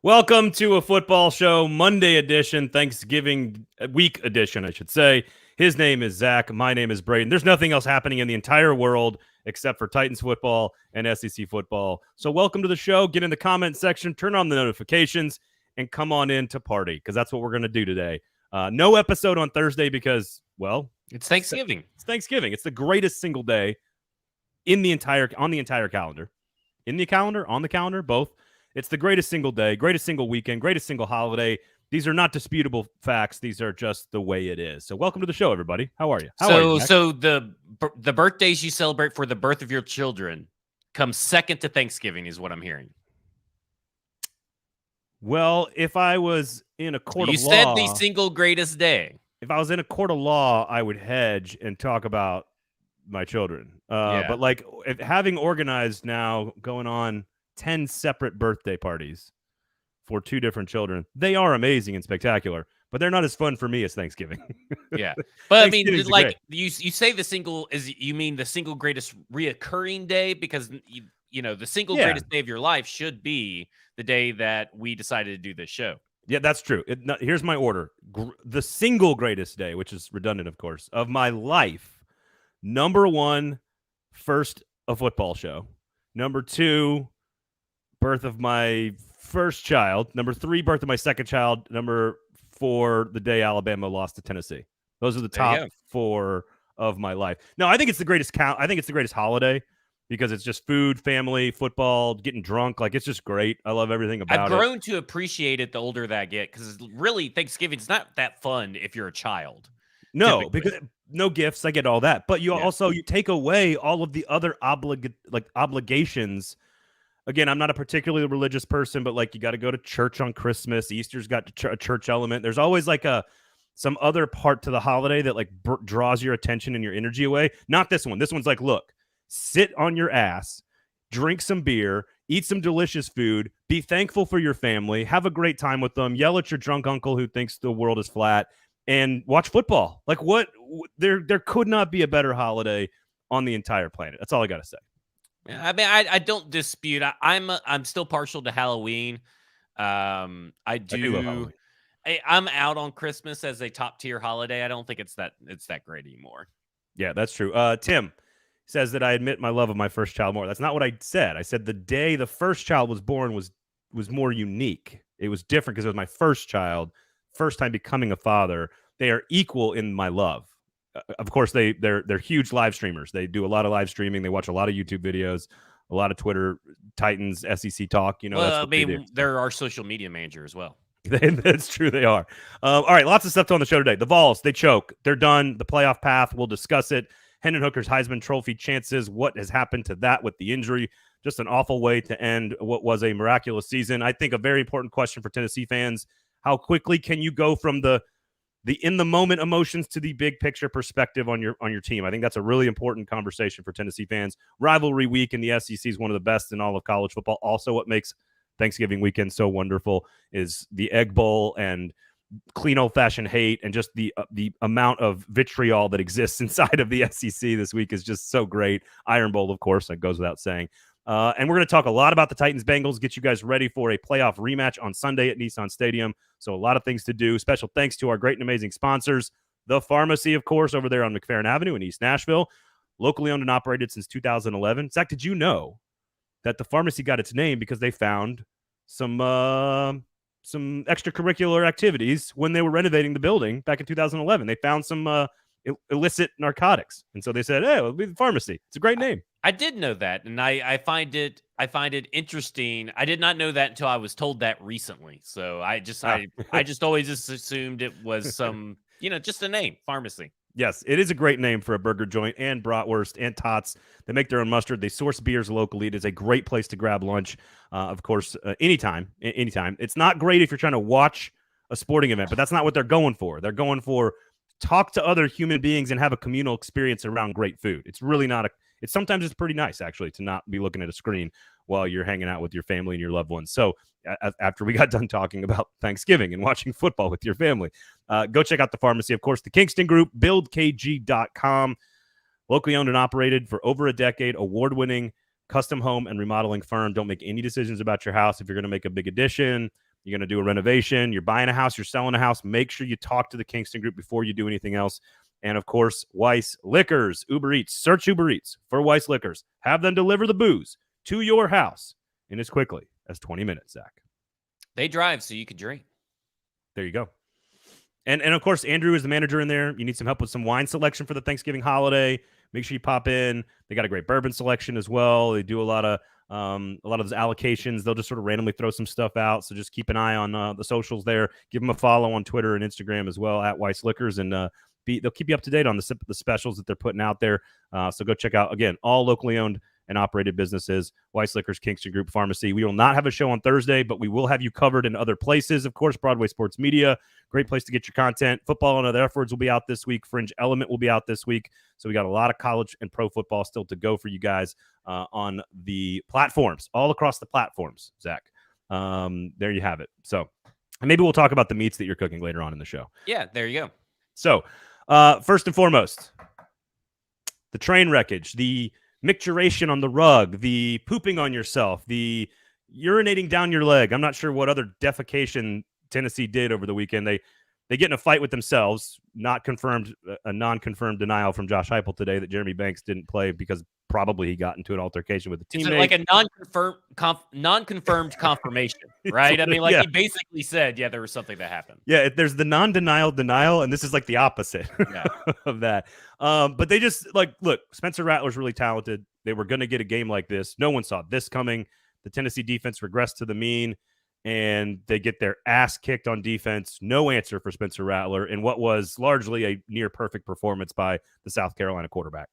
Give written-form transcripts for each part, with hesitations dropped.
Welcome to a football show, Monday edition, Thanksgiving week edition, I should say. His name is Zach. My name is Braden. There's nothing else happening in the entire world except for Titans football and SEC football. So welcome to the show. Get in the comment section, turn on the notifications, and come on in to party, because that's what we're going to do today. No episode on Thursday because, well, it's Thanksgiving. It's Thanksgiving. It's the greatest single day on the entire calendar. In the calendar, on the calendar, both. It's the greatest single day, greatest single weekend, greatest single holiday. These are not disputable facts. These are just the way it is. So welcome to the show, everybody. How are you? So the birthdays you celebrate for the birth of your children come second to Thanksgiving is what I'm hearing. Well, if I was in a court of law... You said the single greatest day. If I was in a court of law, I would hedge and talk about my children. But like having organized now going on 10 separate birthday parties for 2 different children. They are amazing and spectacular, but they're not as fun for me as Thanksgiving. Yeah. But I mean, like you say you mean the single greatest reoccurring day, because you know, the single greatest day of your life should be the day that we decided to do this show. Yeah, that's true. Here's my order. The single greatest day, which is redundant, of course, of my life. Number 1, first, a football show. Number 2, birth of my first child. Number 3, birth of my second child. Number 4, the day Alabama lost to Tennessee. Those are the top 4 of my life. No, I think it's the greatest I think it's the greatest holiday because it's just food, family, football, getting drunk. Like, it's just great. I love everything about it. I've grown to appreciate it the older that I get, because really Thanksgiving's not that fun if you're a child. No, typically. Because no gifts. I get all that. But you also take away all of the other obligations. Again, I'm not a particularly religious person, but like, you got to go to church on Christmas. Easter's got a church element. There's always like some other part to the holiday that like draws your attention and your energy away. Not this one. This one's like, look, sit on your ass, drink some beer, eat some delicious food, be thankful for your family, have a great time with them, yell at your drunk uncle who thinks the world is flat, and watch football. Like, what? There could not be a better holiday on the entire planet. That's all I got to say. I mean, I don't dispute. I'm still partial to Halloween. I do love Halloween. I'm out on Christmas as a top tier holiday. I don't think it's that great anymore. Yeah, that's true. Tim says that I admit my love of my first child more. That's not what I said. I said the day the first child was born was more unique. It was different because it was my first child, first time becoming a father. They are equal in my love. Of course, they're huge live streamers. They do a lot of live streaming. They watch a lot of YouTube videos, a lot of Twitter, Titans, SEC talk. You know, well, I mean, they're our social media manager as well. That's true. They are. All right, lots of stuff on the show today. The Vols, they choke. They're done. The playoff path, we'll discuss it. Hendon Hooker's Heisman Trophy chances. What has happened to that with the injury? Just an awful way to end what was a miraculous season. I think a very important question for Tennessee fans: how quickly can you go from the in the moment emotions to the big picture perspective on your team? I think that's a really important conversation for Tennessee fans. Rivalry week in the SEC is one of the best in all of college football. Also, what makes Thanksgiving weekend so wonderful is the Egg Bowl and clean old-fashioned hate, and just the amount of vitriol that exists inside of the SEC this week is just so great. Iron Bowl, of course, that goes without saying. And we're going to talk a lot about the Titans Bengals, get you guys ready for a playoff rematch on Sunday at Nissan Stadium. So a lot of things to do. Special thanks to our great and amazing sponsors, The Pharmacy, of course, over there on McFerrin Avenue in East Nashville, locally owned and operated since 2011. Zach, did you know that The Pharmacy got its name because they found some extracurricular activities when they were renovating the building back in 2011? They found some illicit narcotics, and so they said, "Hey, it'll be The Pharmacy." It's a great name. I did know that, and I find it interesting. I did not know that until I was told that recently. So I just always just assumed it was some, just a name, Pharmacy. Yes, it is a great name for a burger joint, and bratwurst and tots. They make their own mustard. They source beers locally. It is a great place to grab lunch. Of course, anytime. It's not great if you're trying to watch a sporting event, but that's not what they're going for. They're going for talk to other human beings and have a communal experience around great food. It's really not sometimes it's pretty nice, actually, to not be looking at a screen while you're hanging out with your family and your loved ones. So after we got done talking about Thanksgiving and watching football with your family, go check out The Pharmacy. Of course, the Kingston Group, buildkg.com, locally owned and operated for over a decade, award-winning custom home and remodeling firm. Don't make any decisions about your house if you're going to make a big addition, you're going to do a renovation, you're buying a house, you're selling a house, make sure you talk to the Kingston Group before you do anything else. And, of course, Weiss Liquors, Uber Eats. Search Uber Eats for Weiss Liquors. Have them deliver the booze to your house in as quickly as 20 minutes, Zach. They drive so you can drink. There you go. And of course, Andrew is the manager in there. You need some help with some wine selection for the Thanksgiving holiday. Make sure you pop in. They got a great bourbon selection as well. They do a lot of those allocations. They'll just sort of randomly throw some stuff out. So just keep an eye on the socials there. Give them a follow on Twitter and Instagram as well at Weiss Liquors, and they'll keep you up to date on the specials that they're putting out there. So go check out, again, all locally owned and operated businesses, Weiss Liquors, Kingston Group Pharmacy. We will not have a show on Thursday, but we will have you covered in other places. Of course, Broadway Sports Media, great place to get your content. Football and Other Efforts will be out this week. Fringe Element will be out this week. So we got a lot of college and pro football still to go for you guys on the platforms, all across the platforms, Zach. There you have it. So maybe we'll talk about the meats that you're cooking later on in the show. Yeah, there you go. So first and foremost, the train wreckage, the micturation on the rug, the pooping on yourself, the urinating down your leg. I'm not sure what other defecation Tennessee did over the weekend. They get in a fight with themselves. Not confirmed, a non-confirmed denial from Josh Heupel today that Jeremy Banks didn't play because probably he got into an altercation with a teammate. It's like a non-confirmed confirmation, right? I mean, like he basically said, yeah, there was something that happened. Yeah, there's the non-denial denial, and this is like the opposite of that. But they just look, Spencer Rattler's really talented. They were going to get a game like this. No one saw this coming. The Tennessee defense regressed to the mean, and they get their ass kicked on defense. No answer for Spencer Rattler in what was largely a near perfect performance by the South Carolina quarterback.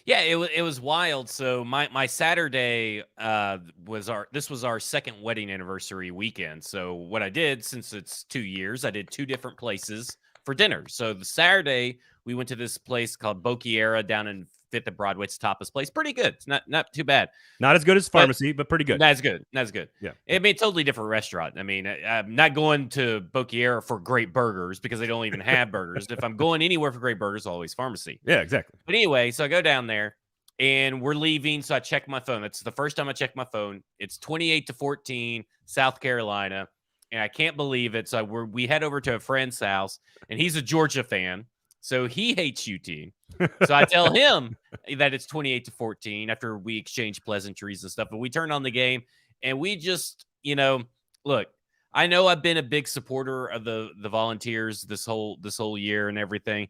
Yeah, it was wild. So my Saturday was our second wedding anniversary weekend. So what I did, since it's 2 years, I did 2 different places for dinner. So the Saturday we went to this place called Boquiera down in 5th and Broadway. It's tapas place. Pretty good. It's not too bad. Not as good as Pharmacy, but pretty good. That's good. That's good. Yeah. I mean, totally different restaurant. I mean, I'm not going to Boquiera for great burgers because they don't even have burgers. If I'm going anywhere for great burgers, always Pharmacy. Yeah, exactly. But anyway, so I go down there and we're leaving. So I check my phone. That's the first time I checked my phone. It's 28-14, South Carolina. And I can't believe it. So we head over to a friend's house and he's a Georgia fan. So he hates UT. So I tell him that it's 28-14 after we exchange pleasantries and stuff. And we turn on the game and we just, look, I know I've been a big supporter of the Volunteers this whole year and everything.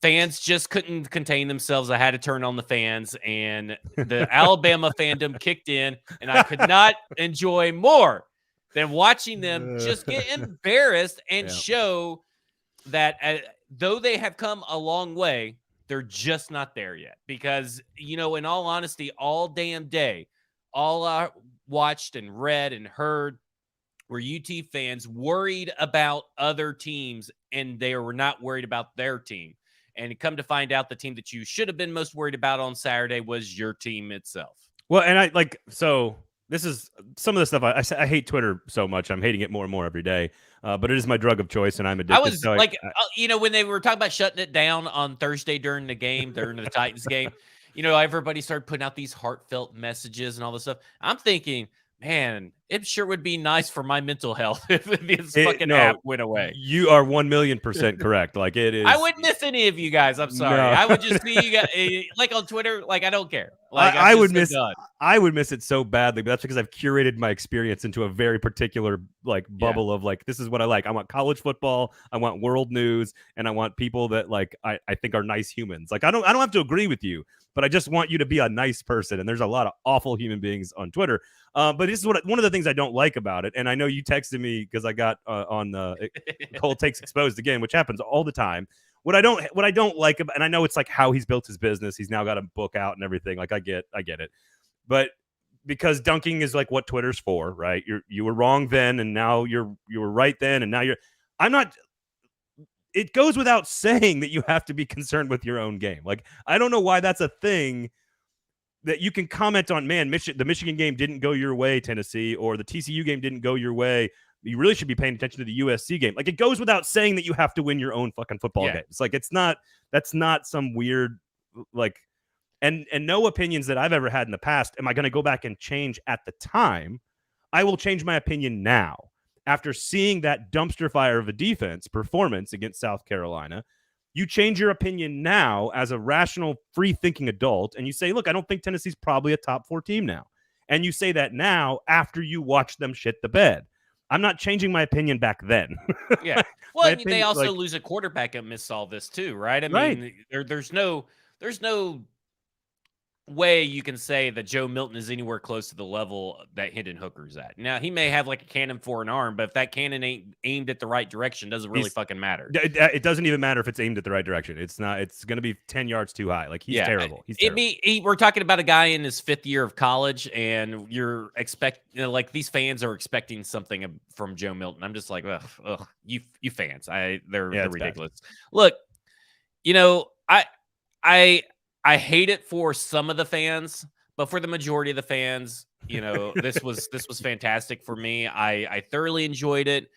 Fans just couldn't contain themselves. I had to turn on the fans, and the Alabama fandom kicked in, and I could not enjoy more than watching them just get embarrassed and show that though they have come a long way, they're just not there yet. Because, in all honesty, all damn day, all I watched and read and heard were UT fans worried about other teams, and they were not worried about their team. And come to find out, the team that you should have been most worried about on Saturday was your team itself. Well, and this is some of the stuff. I hate Twitter so much. I'm hating it more and more every day. But it is my drug of choice, and I'm addicted. I was when they were talking about shutting it down on Thursday during the Titans game, everybody started putting out these heartfelt messages and all this stuff. I'm thinking, man, it sure would be nice for my mental health if this app went away. You are 1,000,000% correct. Like it is. I wouldn't miss any of you guys. I'm sorry. No. I would just see you guys like on Twitter. Like I don't care. Like I would miss it so badly, but that's because I've curated my experience into a very particular bubble of this is what I like. I want college football. I want world news, and I want people that I think are nice humans. Like I don't have to agree with you, but I just want you to be a nice person. And there's a lot of awful human beings on Twitter. But this is one of the things I don't like about it. And I know you texted me because I got on Cole Takes Exposed again, which happens all the time. What I don't like about, and I know it's how he's built his business. He's now got a book out and everything. I get it. But because dunking is what Twitter's for, right? You were wrong then, and now you were right then, and now I'm not. It goes without saying that you have to be concerned with your own game. I don't know why that's a thing that you can comment on. Man, the Michigan game didn't go your way, Tennessee, or the TCU game didn't go your way. You really should be paying attention to the USC game. It goes without saying that you have to win your own fucking football games. That's not some weird, and no opinions that I've ever had in the past am I going to go back and change at the time. I will change my opinion now. After seeing that dumpster fire of a defense performance against South Carolina, you change your opinion now as a rational, free-thinking adult, and you say, look, I don't think Tennessee's probably a top 4 team now. And you say that now after you watch them shit the bed. I'm not changing my opinion back then. Yeah. Well, opinion, they also lose a quarterback amidst all this too, right? I mean, there's no way you can say that Joe Milton is anywhere close to the level that Hendon Hooker's at. Now, he may have like a cannon for an arm, but if that cannon ain't aimed at the right direction, doesn't really fucking matter. It doesn't even matter if it's aimed at the right direction. It's not. It's going to be 10 yards too high. Like, he's terrible. He's terrible. We're talking about a guy in his 5th year of college, and like these fans are expecting something from Joe Milton. I'm just like, ugh, you fans. They're ridiculous. Bad. Look, I hate it for some of the fans, but for the majority of the fans, this was fantastic for me. I thoroughly enjoyed it.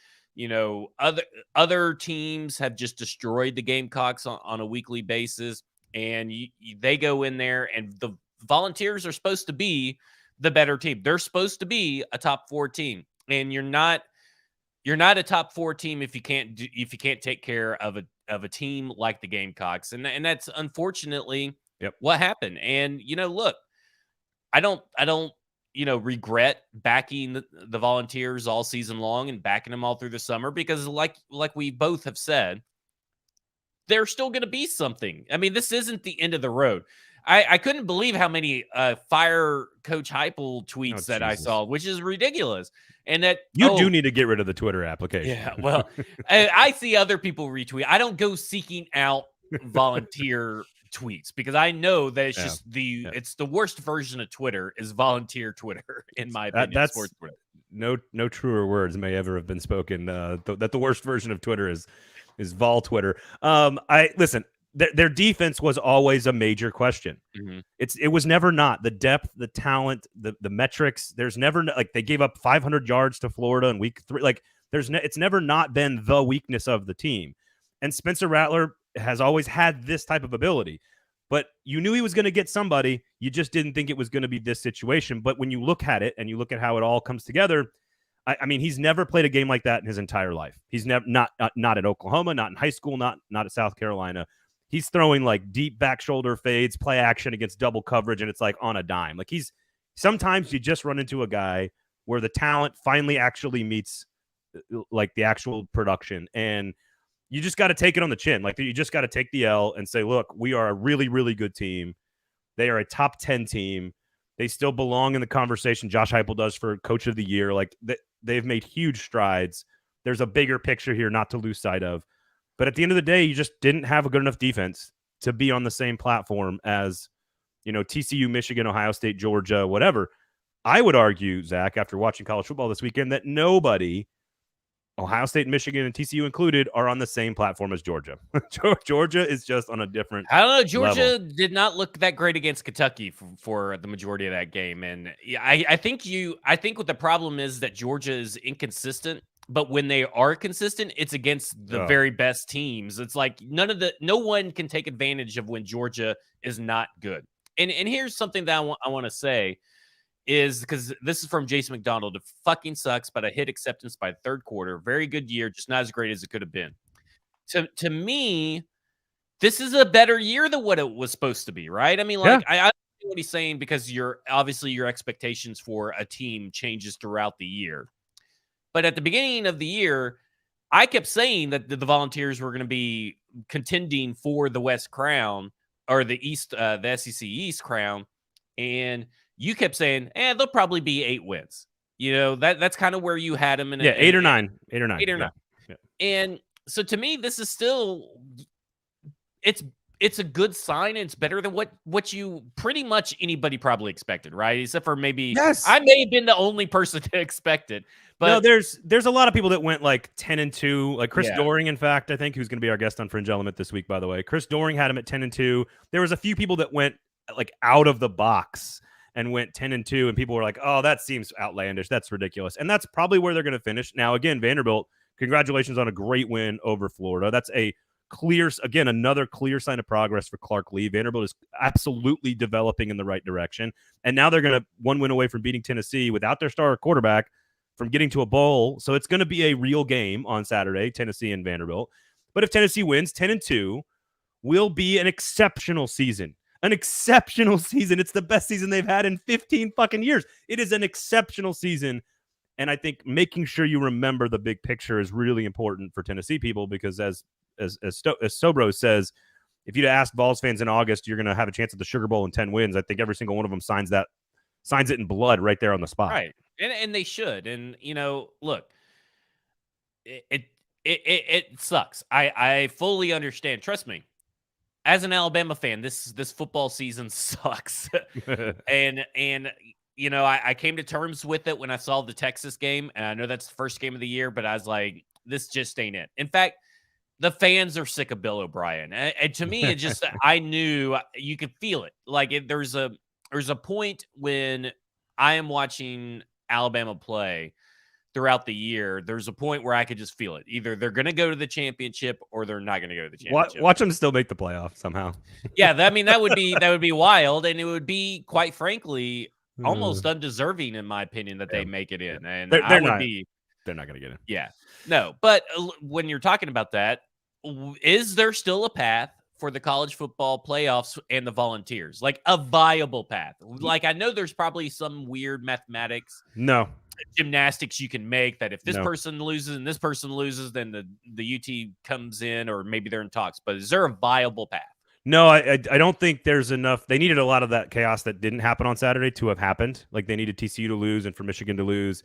Other teams have just destroyed the Gamecocks on a weekly basis, and they go in there, and the Volunteers are supposed to be the better team. They're supposed to be a top 4 team, and you're not a top 4 team if you can't take care of a team like the Gamecocks, and that's unfortunately. Yep. What happened? And, look, I don't regret backing the Volunteers all season long and backing them all through the summer because like we both have said, they're still going to be something. I mean, this isn't the end of the road. I couldn't believe how many fire Coach Heupel tweets that I saw, which is ridiculous. And that you do need to get rid of the Twitter application. Yeah, well, I see other people retweet. I don't go seeking out Volunteer tweets because I know that it's just it's the worst version of Twitter is Volunteer Twitter in my opinion. That's sports Twitter. No truer words may ever have been spoken. That the worst version of Twitter is Vol Twitter. Listen. Their defense was always a major question. Mm-hmm. It was never not the depth, the talent, the metrics. There's never they gave up 500 yards to Florida in week 3. Like it's never not been the weakness of the team. And Spencer Rattler has always had this type of ability, but you knew he was going to get somebody. You just didn't think it was going to be this situation. But when you look at it and you look at how it all comes together, I mean, he's never played a game like that in his entire life. He's never not at Oklahoma, not in high school, not at South Carolina. He's throwing like deep back shoulder fades, play action against double coverage, and it's like on a dime. Like sometimes you just run into a guy where the talent finally actually meets like the actual production, and you just got to take it on the chin. Like you just got to take the L and say, look, we are a really, really good team. They are a top 10 team. They still belong in the conversation Josh Heupel does for Coach of the Year. Like they've made huge strides. There's a bigger picture here not to lose sight of. But at the end of the day, you just didn't have a good enough defense to be on the same platform as, TCU, Michigan, Ohio State, Georgia, whatever. I would argue, Zach, after watching college football this weekend, that nobody, Ohio State, Michigan, and TCU included, are on the same platform as Georgia. Georgia is just on a different I don't know. Georgia level. Did not look that great against Kentucky for the majority of that game. And I think what the problem is that Georgia is inconsistent. But when they are consistent, it's against the very best teams. It's like no one can take advantage of when Georgia is not good. And here's something that I want to say is because this is from Jason McDonald. It fucking sucks, but I hit acceptance by the 3rd quarter. Very good year, just not as great as it could have been. To me, this is a better year than what it was supposed to be, right? I mean, like I know what he's saying because your expectations for a team changes throughout the year. But at the beginning of the year, I kept saying that the Volunteers were going to be contending for the West crown or the SEC East crown. And you kept saying, they'll probably be 8 wins. That's kind of where you had them. 8 or 9. 8 or 9. 8 or 9. Yeah. And so to me, this is still, it's a good sign. And it's better than what you pretty much anybody probably expected, right? Except for maybe I may have been the only person to expect it. But no, there's a lot of people that went like 10-2, like Chris Doring, in fact, I think, who's going to be our guest on Fringe Element this week, by the way. Chris Doring had him at 10-2. There was a few people that went like out of the box and went 10-2, and people were like, "Oh, that seems outlandish. That's ridiculous." And that's probably where they're going to finish. Now, again, Vanderbilt, congratulations on a great win over Florida. That's another clear sign of progress for Clark Lee. Vanderbilt is absolutely developing in the right direction, and now they're going to one win away from beating Tennessee without their star quarterback. from getting to a bowl. So it's going to be a real game on Saturday, Tennessee and Vanderbilt. But if Tennessee wins 10-2, will be an exceptional season. An exceptional season. It's the best season they've had in 15 fucking years. It is an exceptional season. And I think making sure you remember the big picture is really important for Tennessee people, because as Sobro says, if you'd asked Vols fans in August, you're going to have a chance at the Sugar Bowl and 10 wins, I think every single one of them signs it in blood right there on the spot. Right. And they should. And, look, it sucks. I fully understand. Trust me. As an Alabama fan, this football season sucks. and I came to terms with it when I saw the Texas game, and I know that's the first game of the year, but I was like, this just ain't it. In fact, the fans are sick of Bill O'Brien. And to me, it just, I knew you could feel it. Like there's a point when I am watching Alabama play throughout the year, there's a point where I could just feel it. Either they're going to go to the championship or they're not going to go to the championship. Watch them still make the playoff somehow. Yeah, that would be wild, and it would be, quite frankly, almost undeserving, in my opinion, that they make it in. And they're not going to get in. Yeah, no. But when you're talking about that, is there still a path for the college football playoffs and the Volunteers, like a viable path? Like, I know there's probably some weird mathematics, gymnastics you can make that if this person loses and this person loses, then the UT comes in, or maybe they're in talks. But is there a viable path? No, I don't think there's enough. They needed a lot of that chaos that didn't happen on Saturday to have happened. Like, they needed TCU to lose and for Michigan to lose.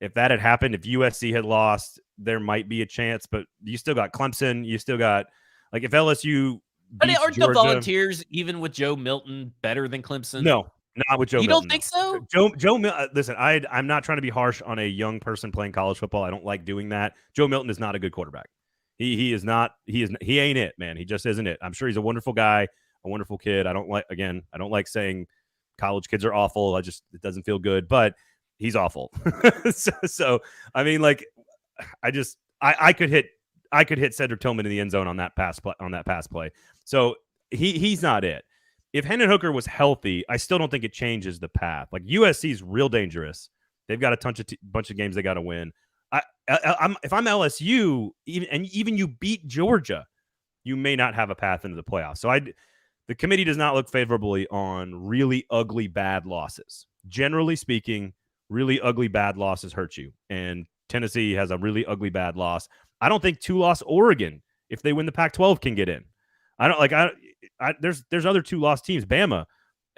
If that had happened, if USC had lost, there might be a chance. But you still got Clemson. You still got, like, if LSU But aren't Georgia, the Volunteers, even with Joe Milton, better than Clemson? No, not with Joe Milton. You don't think so? Joe Milton, listen, I'm not trying to be harsh on a young person playing college football. I don't like doing that. Joe Milton is not a good quarterback. He is not. He ain't it, man. He just isn't it. I'm sure he's a wonderful guy, a wonderful kid. I don't like saying college kids are awful. It doesn't feel good, but he's awful. so I mean, like, I could hit Cedric Tillman in the end zone on that pass play. So he's not it. If Hendon Hooker was healthy, I still don't think it changes the path. Like, USC is real dangerous. They've got a bunch of games they got to win. If I'm LSU, even you beat Georgia, you may not have a path into the playoffs. So the committee does not look favorably on really ugly, bad losses. Generally speaking, really ugly, bad losses hurt you. And Tennessee has a really ugly, bad loss. I don't think 2-loss Oregon, if they win the Pac-12, can get in. There's other 2-loss teams, Bama,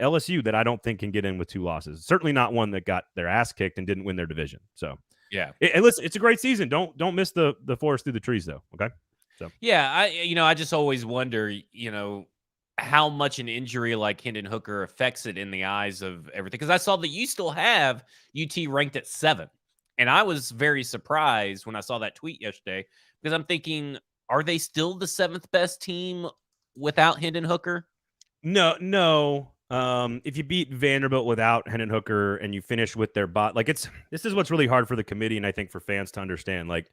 LSU, that I don't think can get in with 2 losses. Certainly not one that got their ass kicked and didn't win their division. So yeah. And listen, it's a great season. Don't miss the forest through the trees, though. Okay. So yeah, I just always wonder, how much an injury like Hendon Hooker affects it in the eyes of everything. Because I saw that you still have UT ranked at 7. And I was very surprised when I saw that tweet yesterday, because I'm thinking, are they still the 7th best team without Hendon Hooker? No. If you beat Vanderbilt without Hendon Hooker and you finish with their bot, like, this is what's really hard for the committee, and I think for fans to understand. Like,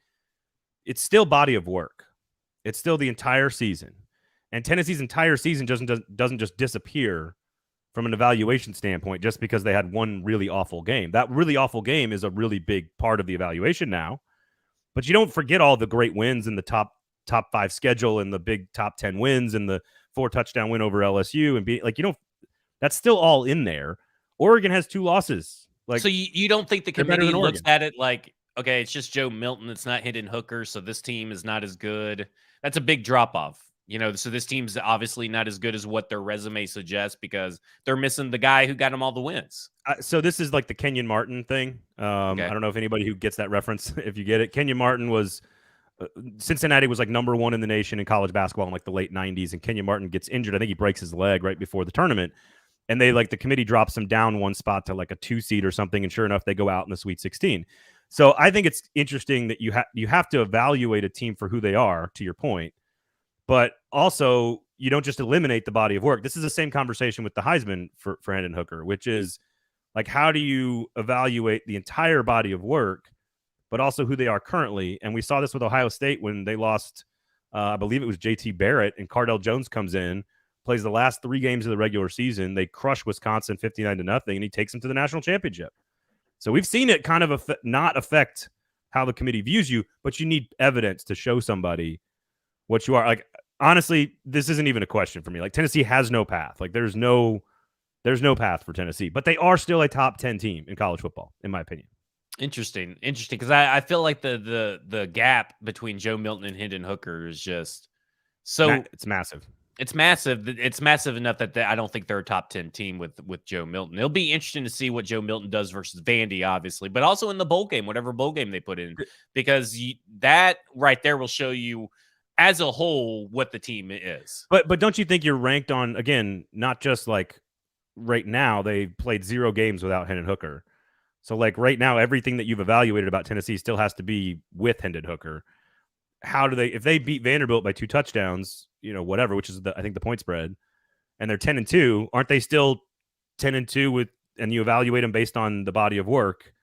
it's still body of work. It's still the entire season, and Tennessee's entire season doesn't just disappear from an evaluation standpoint just because they had one really awful game. That really awful game is a really big part of the evaluation now, but you don't forget all the great wins in the top 5 schedule and the big top 10 wins and the 4-touchdown win over LSU and that's still all in there. Oregon has 2 losses. Like, so you don't think the committee looks at it like, okay, it's just Joe Milton, it's not Hendon Hooker, so this team is not as good. That's a big drop off. So this team's obviously not as good as what their resume suggests because they're missing the guy who got them all the wins. So this is like the Kenyon Martin thing. Okay. I don't know if anybody who gets that reference, if you get it. Kenyon Martin was Cincinnati was like number 1 in the nation in college basketball in like the late 90s, and Kenyon Martin gets injured. I think he breaks his leg right before the tournament. And the committee drops him down 1 spot to like a 2 seed or something. And sure enough, they go out in the Sweet 16. So I think it's interesting that you have to evaluate a team for who they are, to your point. But also, you don't just eliminate the body of work. This is the same conversation with the Heisman for Hendon Hooker, which is like, how do you evaluate the entire body of work, but also who they are currently? And we saw this with Ohio State when they lost, I believe it was J.T. Barrett, and Cardell Jones comes in, plays the last 3 games of the regular season. They crush Wisconsin 59-0, and he takes them to the national championship. So we've seen it kind of not affect how the committee views you, but you need evidence to show somebody what you are. Like, honestly, this isn't even a question for me. Like, Tennessee has no path. Like, there's no path for Tennessee, but they are still a top 10 team in college football, in my opinion. Interesting. Because I feel like the gap between Joe Milton and Hendon Hooker is just so it's massive. It's massive. It's massive enough that I don't think they're a top 10 team with Joe Milton. It'll be interesting to see what Joe Milton does versus Vandy, obviously, but also in the bowl game, whatever bowl game they put in, because that right there will show you as a whole what the team is. But don't you think you're ranked on, again, not just like right now, they played 0 games without Hendon Hooker. So like right now, everything that you've evaluated about Tennessee still has to be with Hendon Hooker. How do they, if they beat Vanderbilt by 2 touchdowns, whatever, which is I think the point spread, and they're 10-2, aren't they still 10-2 with, and you evaluate them based on the body of work?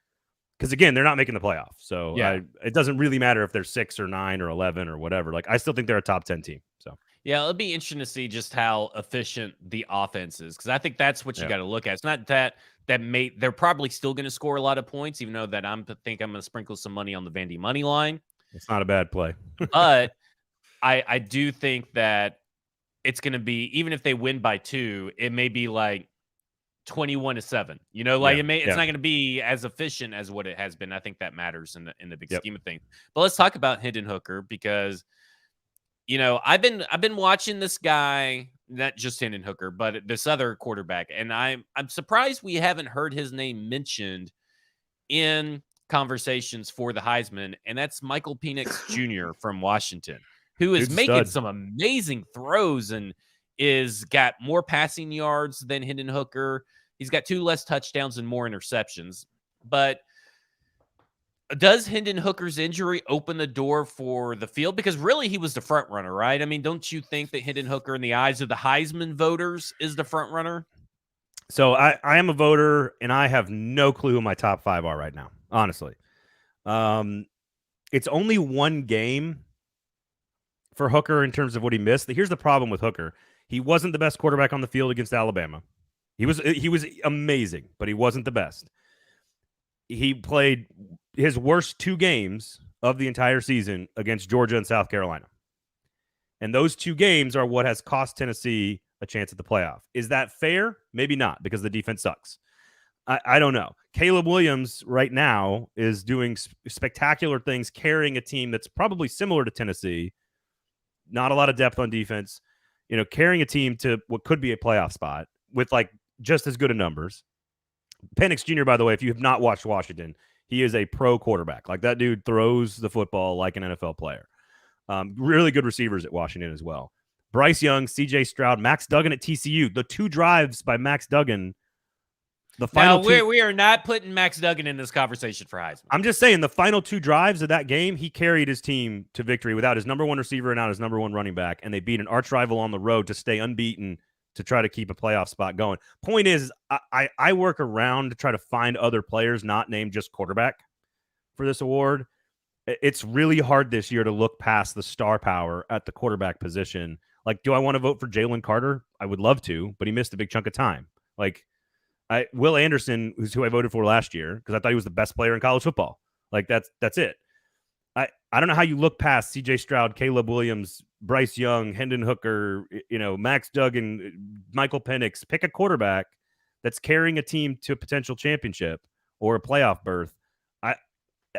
Because again, they're not making the playoffs. So yeah, it doesn't really matter if they're 6 or 9 or 11 or whatever. Like, I still think they're a top 10 team. So yeah, it'll be interesting to see just how efficient the offense is, because I think that's what you got to look at. It's not that they're probably still going to score a lot of points, even though that I'm going to sprinkle some money on the Vandy money line. It's not a bad play. But I do think that it's going to be, even if they win by 2, it may be like 21-7. It's not going to be as efficient as what it has been. I think that matters in the big scheme of things. But let's talk about Hendon Hooker, because I've been watching this guy, not just Hendon Hooker, but this other quarterback, and I'm surprised we haven't heard his name mentioned in conversations for the Heisman, and that's Michael Penix Jr. from Washington, who is making some amazing throws and is got more passing yards than Hendon Hooker. He's got 2 less touchdowns and more interceptions. But does Hendon Hooker's injury open the door for the field? Because really he was the front runner, right? I mean, don't you think that Hendon Hooker, in the eyes of the Heisman voters, is the front runner? So I am a voter, and I have no clue who my top 5 are right now, honestly. It's only 1 game for Hooker in terms of what he missed. Here's the problem with Hooker. He wasn't the best quarterback on the field against Alabama. He was amazing, but he wasn't the best. He played his worst 2 games of the entire season against Georgia and South Carolina. And those 2 games are what has cost Tennessee a chance at the playoff. Is that fair? Maybe not, because the defense sucks. I don't know. Caleb Williams right now is doing spectacular things, carrying a team that's probably similar to Tennessee. Not a lot of depth on defense, carrying a team to what could be a playoff spot with like just as good of numbers. Penix Jr., by the way, if you have not watched Washington, he is a pro quarterback. Like, that dude throws the football like an NFL player. Really good receivers at Washington as well. Bryce Young, CJ Stroud, Max Duggan at TCU. The 2 drives by Max Duggan. The final we are not putting Max Duggan in this conversation for Heisman. I'm just saying, the final 2 drives of that game, he carried his team to victory without his number 1 receiver and out his number 1 running back, and they beat an arch rival on the road to stay unbeaten to try to keep a playoff spot going. Point is, I work around to try to find other players not named just quarterback for this award. It's really hard this year to look past the star power at the quarterback position. Like, do I want to vote for Jalen Carter? I would love to, but he missed a big chunk of time. Like, Will Anderson, who's who I voted for last year, because I thought he was the best player in college football. Like, that's it. I don't know how you look past CJ Stroud, Caleb Williams, Bryce Young, Hendon Hooker, Max Duggan, Michael Penix. Pick a quarterback that's carrying a team to a potential championship or a playoff berth. I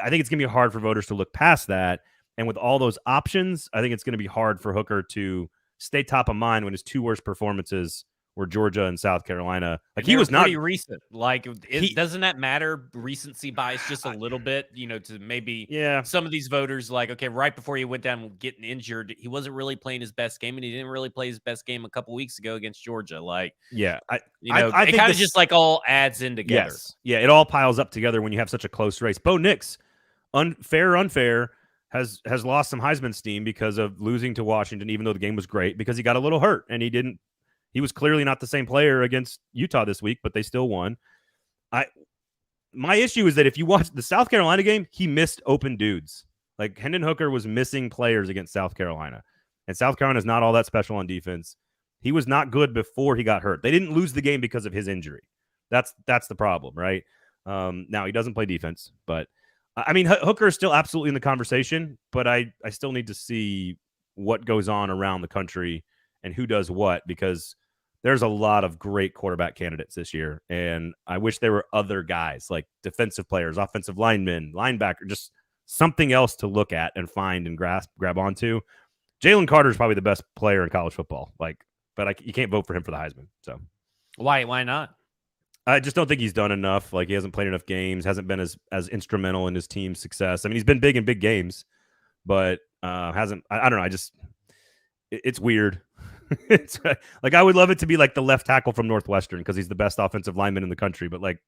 think it's going to be hard for voters to look past that. And with all those options, I think it's going to be hard for Hooker to stay top of mind when his 2 worst performances were Georgia and South Carolina. Like, he was not pretty recent. Like, doesn't that matter? Recency bias just a little bit, to maybe some of these voters, like, okay, right before he went down getting injured, he wasn't really playing his best game, and he didn't really play his best game a couple weeks ago against Georgia. Like, I it kind of just like all adds in together. Yes. Yeah, it all piles up together when you have such a close race. Bo Nix, unfair, has lost some Heisman steam because of losing to Washington, even though the game was great, because he got a little hurt and he was clearly not the same player against Utah this week, but they still won. My issue is that if you watch the South Carolina game, he missed open dudes. Like, Hendon Hooker was missing players against South Carolina, and South Carolina is not all that special on defense. He was not good before he got hurt. They didn't lose the game because of his injury. That's the problem, right? Now he doesn't play defense, but I mean, Hooker is still absolutely in the conversation, but I still need to see what goes on around the country and who does what, because there's a lot of great quarterback candidates this year. And I wish there were other guys like defensive players, offensive linemen, linebacker, just something else to look at and find and grab onto. Jalen Carter is probably the best player in college football. You can't vote for him for the Heisman. So why not? I just don't think he's done enough. Like, he hasn't played enough games, hasn't been as instrumental in his team's success. I mean, he's been big in big games, but hasn't. I don't know. It's weird. It's like, I would love it to be like the left tackle from Northwestern because he's the best offensive lineman in the country, but like,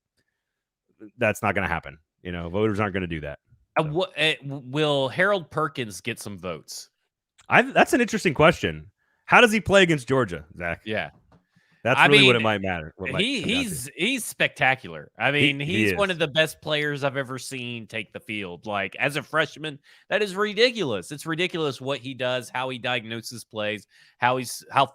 that's not going to happen. Voters aren't going to do that. So. Will Harold Perkins get some votes? That's an interesting question. How does he play against Georgia, Zach? Yeah. That's really what it might matter. He's spectacular. I mean, he's one of the best players I've ever seen take the field. Like, as a freshman, that is ridiculous. It's ridiculous what he does, how he diagnoses plays, how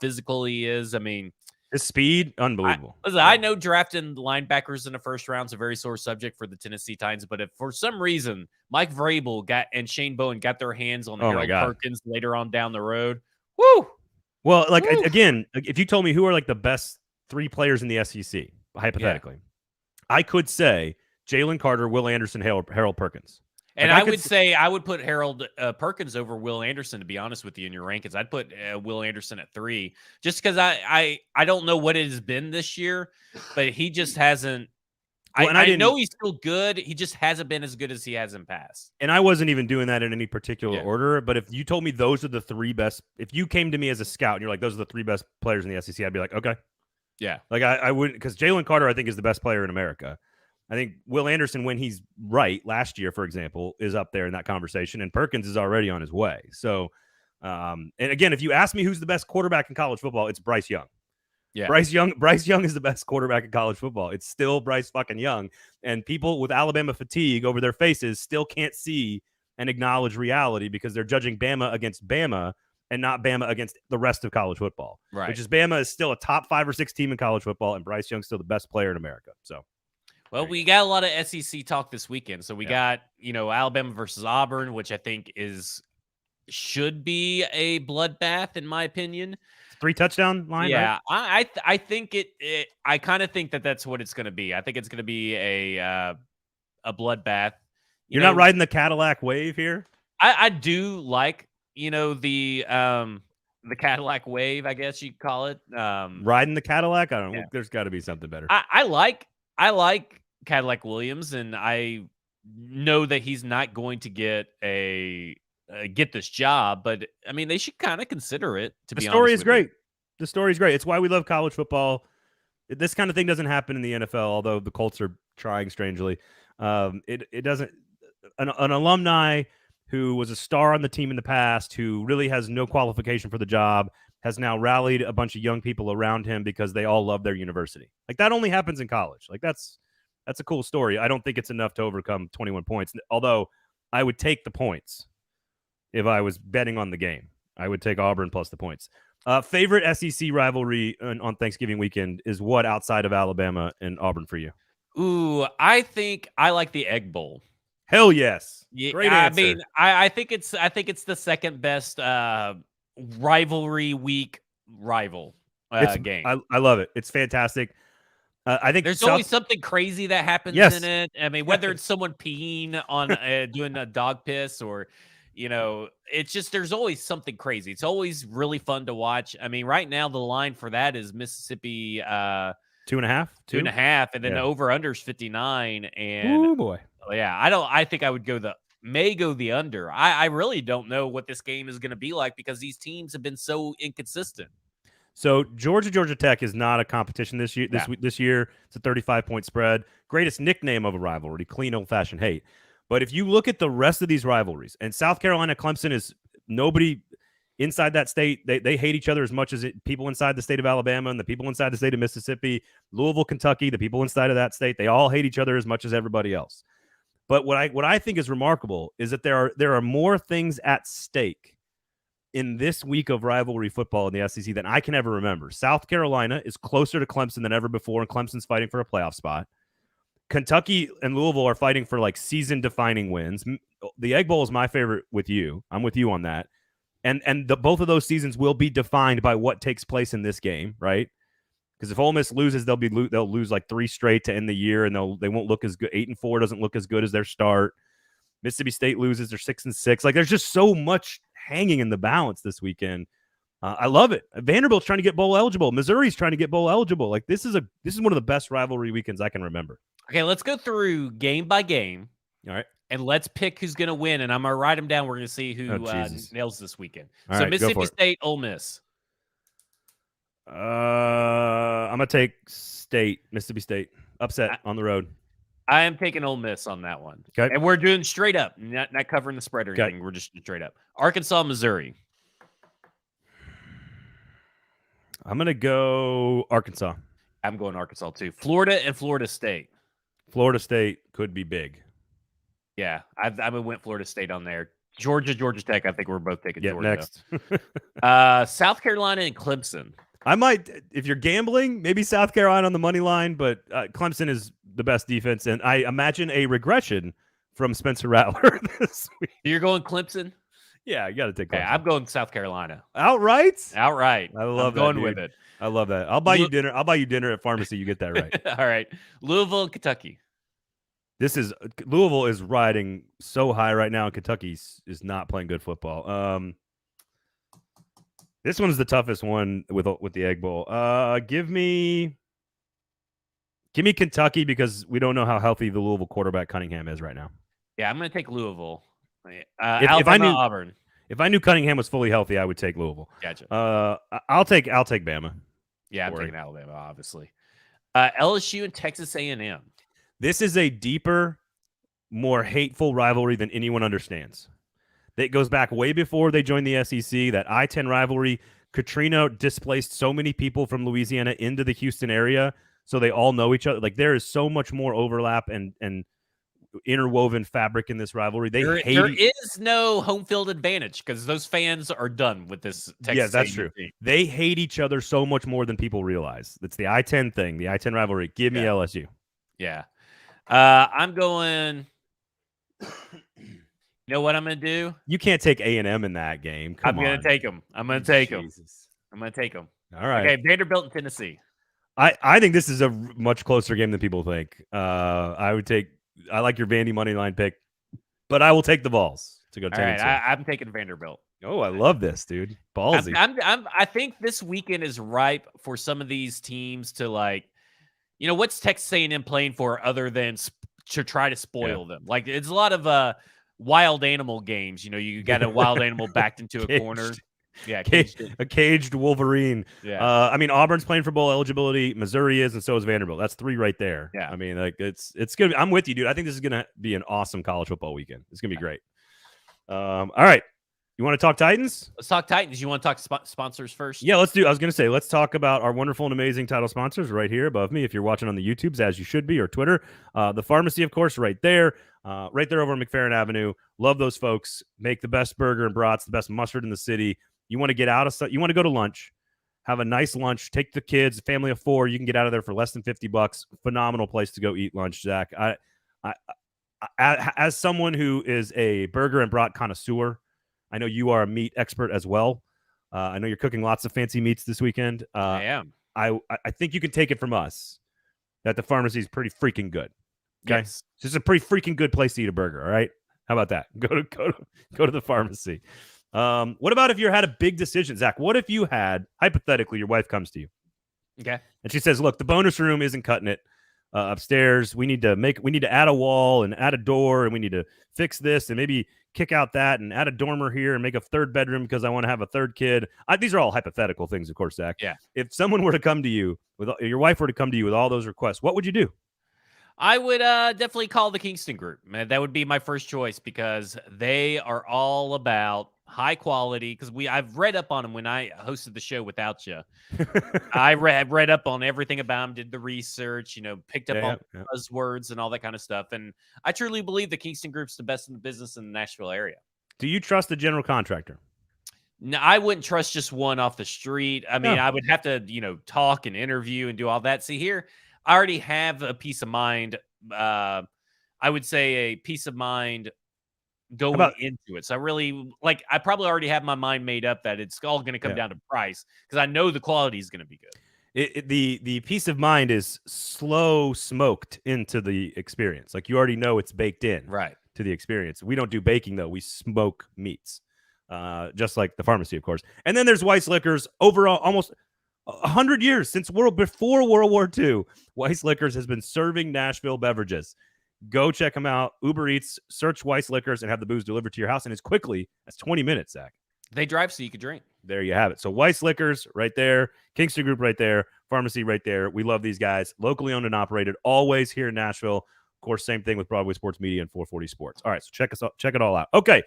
physical he is. I mean, his speed, unbelievable. I know drafting linebackers in the first round is a very sore subject for the Tennessee Titans, but if for some reason Mike Vrabel and Shane Bowen got their hands on Harold Perkins later on down the road, woo! Well, again, if you told me who are like the best 3 players in the SEC, hypothetically, I could say Jalen Carter, Will Anderson, Harold Perkins. And I would say I would put Harold Perkins over Will Anderson, to be honest with you, in your rankings. I'd put Will Anderson at 3, just because I don't know what it has been this year, but he just hasn't. Well, I know he's still good. He just hasn't been as good as he has in past. And I wasn't even doing that in any particular order. But if you told me those are the 3 best, if you came to me as a scout and you're like, those are the 3 best players in the SEC, I'd be like, okay. Yeah. Like, I wouldn't, because Jalen Carter, I think, is the best player in America. I think Will Anderson, when he's right, last year, for example, is up there in that conversation, and Perkins is already on his way. So, and again, if you ask me who's the best quarterback in college football, it's Bryce Young. Yeah. Bryce Young is the best quarterback in college football. It's still Bryce fucking Young. And people with Alabama fatigue over their faces still can't see and acknowledge reality because they're judging Bama against Bama and not Bama against the rest of college football. Right. Which is Bama is still a top 5 or 6 team in college football, and Bryce Young's still the best player in America. So, well, we got a lot of SEC talk this weekend. So we got, Alabama versus Auburn, which I think should be a bloodbath, in my opinion. 3 touchdown line. Yeah, right? I think I kind of think that's what it's going to be. I think it's going to be a bloodbath. You're not riding the Cadillac wave here. I do like the Cadillac wave, I guess you'd call it. Riding the Cadillac. I don't know. There's got to be something better. I like Cadillac Williams, and I know that he's not going to get get this job, but I mean, they should kind of consider it. The story is great. The story is great. It's why we love college football. This kind of thing doesn't happen in the NFL, although the Colts are trying strangely. It doesn't. An alumni who was a star on the team in the past, who really has no qualification for the job, has now rallied a bunch of young people around him because they all love their university. Like, that only happens in college. Like, that's a cool story. I don't think it's enough to overcome 21 points, although I would take the points. If I was betting on the game, I would take Auburn plus the points. Favorite SEC rivalry on Thanksgiving weekend is what outside of Alabama and Auburn for you? Ooh, I think I like the Egg Bowl. Hell yes. Yeah, great answer. I mean, I think it's the second best rivalry week rival game. I love it. It's fantastic. I think there's always something crazy that happens in it. I mean, whether it's someone peeing on doing a dog piss or it's just there's always something crazy. It's always really fun to watch. I mean, right now the line for that is Mississippi 2.5, and then the over under is 59. And oh boy, yeah, I think I would go the under. I really don't know what this game is going to be like because these teams have been so inconsistent. So Georgia Tech is not a competition this year. This year it's a 35-point spread. Greatest nickname of a rivalry, clean old-fashioned hate. But if you look at the rest of these rivalries, and South Carolina, Clemson is nobody inside that state. They hate each other as much as people inside the state of Alabama and the people inside the state of Mississippi, Louisville, Kentucky, the people inside of that state. They all hate each other as much as everybody else. But what I think is remarkable is that there are more things at stake in this week of rivalry football in the SEC than I can ever remember. South Carolina is closer to Clemson than ever before, and Clemson's fighting for a playoff spot. Kentucky and Louisville are fighting for like season-defining wins. The Egg Bowl is my favorite with you. I'm with you on that. And both of those seasons will be defined by what takes place in this game, right? Because if Ole Miss loses, they'll lose like 3 straight to end the year, and they won't look as good. 8-4 doesn't look as good as their start. Mississippi State loses, they're 6-6. Like, there's just so much hanging in the balance this weekend. I love it. Vanderbilt's trying to get bowl eligible. Missouri's trying to get bowl eligible. Like, this is one of the best rivalry weekends I can remember. Okay, let's go through game by game. All right. And let's pick who's going to win, and I'm going to write them down. We're going to see who nails this weekend. All so right, Mississippi State, Ole Miss. I'm going to take Mississippi State. Upset on the road. I am taking Ole Miss on that one. Okay. And we're doing straight up, not covering the spread or anything. Okay. We're just straight up. Arkansas, Missouri. I'm going to go Arkansas. I'm going Arkansas, too. Florida and Florida State. Florida State could be big. Yeah, I went Florida State on there. Georgia Tech. I think we're both taking Georgia. Next. South Carolina and Clemson. I might, if you're gambling, maybe South Carolina on the money line, but Clemson is the best defense, and I imagine a regression from Spencer Rattler this week. You're going Clemson? Yeah, you got to take Clemson. Yeah, I'm going South Carolina. Outright? Outright. I love that. Going with it. I love that. I'll buy you dinner. I'll buy you dinner at pharmacy. You get that right. All right. Louisville, Kentucky. Louisville is riding so high right now, and Kentucky is not playing good football. This one's the toughest one with the Egg Bowl. Give me Kentucky because we don't know how healthy the Louisville quarterback Cunningham is right now. Yeah, I'm going to take Louisville. If I knew Auburn. If I knew Cunningham was fully healthy, I would take Louisville. Gotcha. I'll take Bama. Yeah, I'm taking Alabama, obviously. LSU and Texas A&M. This is a deeper, more hateful rivalry than anyone understands. It goes back way before they joined the SEC. That I-10 rivalry, Katrina displaced so many people from Louisiana into the Houston area, so they all know each other. Like, there is so much more overlap and interwoven fabric in this rivalry. There is no home field advantage because those fans are done with this Texas. Yeah, that's true. Team. They hate each other so much more than people realize. It's the I-10 thing, the I-10 rivalry. Give me LSU. Yeah. I'm going. You know what I'm going to do? You can't take A&M in that game. I'm going to take them. I'm going to take them. I'm going to take them. All right. Okay, Vanderbilt and Tennessee. I think this is a much closer game than people think. I like your Vandy money line pick, but I will take the Vols to go 10-2. All right, I'm taking Vanderbilt. Oh, I love this, dude. Ballsy. I think this weekend is ripe for some of these teams to, like, what's Texas A&M playing for other than to try to spoil them? Like, it's a lot of wild animal games. You got a wild animal backed into a corner. Yeah, a caged Wolverine. Yeah. Auburn's playing for bowl eligibility. Missouri is, and so is Vanderbilt. That's 3 right there. Yeah. It's gonna. I'm with you, dude. I think this is gonna be an awesome college football weekend. It's gonna be great. All right. You want to talk Titans? Let's talk Titans. You want to talk sponsors first? Yeah, let's do. I was going to say, let's talk about our wonderful and amazing title sponsors right here above me. If you're watching on the YouTubes, as you should be, or Twitter, the pharmacy, of course, right there over on McFerrin Avenue. Love those folks. Make the best burger and brats, the best mustard in the city. You want to get out of stuff. You want to go to lunch, have a nice lunch. Take the kids, a family of 4. You can get out of there for less than $50. Phenomenal place to go eat lunch, Zach. I as someone who is a burger and brat connoisseur. I know you are a meat expert as well. I know you're cooking lots of fancy meats this weekend. I am. I think you can take it from us that the pharmacy is pretty freaking good. Okay, yes. It's just a pretty freaking good place to eat a burger. All right, how about that? Go to the pharmacy. What about if you had a big decision, Zach? What if you had, hypothetically, your wife comes to you, okay, and she says, "Look, the bonus room isn't cutting it upstairs. We need to add a wall and add a door, and we need to fix this and maybe kick out that and add a dormer here and make a 3rd bedroom because I want to have a 3rd kid." These are all hypothetical things, of course, Zach. Yeah. If someone were to come to you your wife were to come to you with all those requests, what would you do? I would definitely call the Kingston Group. Man, that would be my first choice because they are all about high quality. Because I've read up on them when I hosted the show without you. I read up on everything about them, did the research, picked up on buzzwords and all that kind of stuff. And I truly believe the Kingston Group's the best in the business in the Nashville area. Do you trust the general contractor? No, I wouldn't trust just one off the street. I mean, I would have to, talk and interview and do all that. See here, I already have a peace of mind I would say a peace of mind going about into it. So I probably already have my mind made up that it's all going to come down to price because I know the quality is going to be good. The peace of mind is slow smoked into the experience. Like you already know it's baked in to the experience. We don't do baking though. We smoke meats, just like the pharmacy, of course. And then there's Weiss Liquors. Overall, almost 100 years before World War II, Weiss Liquors has been serving Nashville beverages. Go check them out. Uber Eats, search Weiss Liquors, and have the booze delivered to your house. And as quickly as 20 minutes, Zach. They drive so you can drink. There you have it. So Weiss Liquors right there, Kingston Group right there, Pharmacy right there. We love these guys. Locally owned and operated, always here in Nashville. Of course, same thing with Broadway Sports Media and 440 Sports. All right, so check it all out. Okay,